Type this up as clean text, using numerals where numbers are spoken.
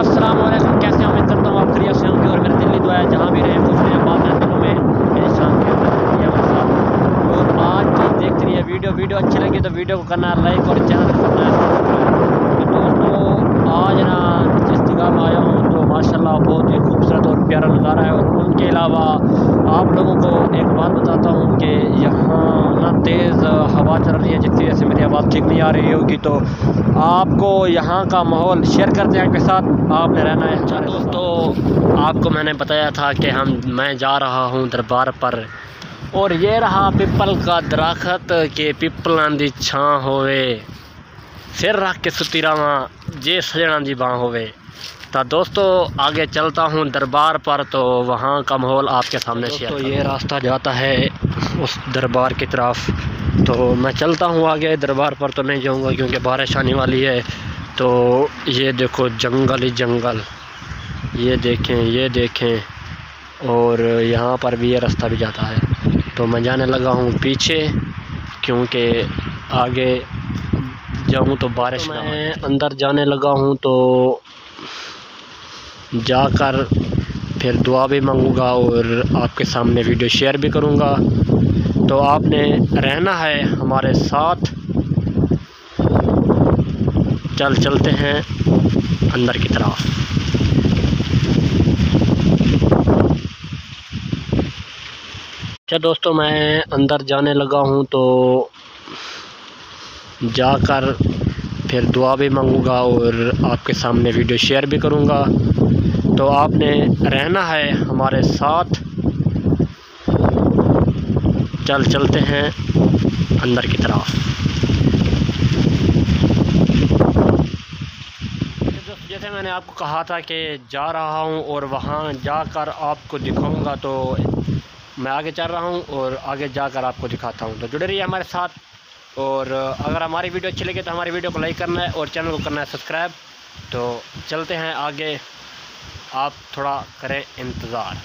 अस्सलाम वालेकुम। कैसे हैं? उम्मीद करता हूँ आप खैरियत से होंगे और मेरी दिल्ली दुआ है जहाँ भी रहें खुश रहें बात है दिलों में मेरे शांति और आज देखते रहिए वीडियो अच्छी लगी तो वीडियो को करना है लाइक और चैनल को करना है। तो दोस्तों आज ना जिस जगह में आया हूँ तो माशाल्लाह बहुत ही खूबसूरत और प्यारा नज़ारा है। और उनके अलावा आप लोगों को एक बात बताता हूँ कि यहाँ ना तेज़ हवा चल रही है जिसकी वजह से मेरी आवाज़ ठीक नहीं आ रही होगी। तो आपको यहाँ का माहौल शेयर करते हैं आपके साथ, आपने रहना है। अच्छा दोस्तों, आपको मैंने बताया था कि मैं जा रहा हूँ दरबार पर और ये रहा पिपल का दरख्त के पिपलां दी छां होवे सिर रख के सुती रवां जे सजना दी बाँ होवे। तो दोस्तों आगे चलता हूँ दरबार पर तो वहाँ का माहौल आपके सामने शेयर। तो ये रास्ता जाता है उस दरबार की तरफ, तो मैं चलता हूँ आगे। दरबार पर तो नहीं जाऊँगा क्योंकि बारिश आने वाली है। तो ये देखो जंगल ही जंगल, ये देखें और यहाँ पर भी ये रास्ता भी जाता है। तो मैं जाने लगा हूँ पीछे क्योंकि आगे जाऊँ तो बारिश ना हो। मैं अंदर जाने लगा हूँ तो जाकर फिर दुआ भी मांगूंगा और आपके सामने वीडियो शेयर भी करूँगा। तो आपने रहना है हमारे साथ। चलते हैं अंदर की तरफ। अच्छा दोस्तों, मैं अंदर जाने लगा हूँ तो जाकर फिर दुआ भी मांगूंगा और आपके सामने वीडियो शेयर भी करूँगा। तो आपने रहना है हमारे साथ। चलते हैं अंदर की तरफ। जैसे मैंने आपको कहा था कि जा रहा हूँ और वहाँ जाकर आपको दिखाऊंगा, तो मैं आगे चल रहा हूँ और आगे जाकर आपको दिखाता हूँ। तो जुड़े रहिए हमारे साथ। और अगर हमारी वीडियो अच्छी लगे तो हमारी वीडियो को लाइक करना है और चैनल को करना है सब्सक्राइब। तो चलते हैं आगे, आप थोड़ा करें इंतज़ार।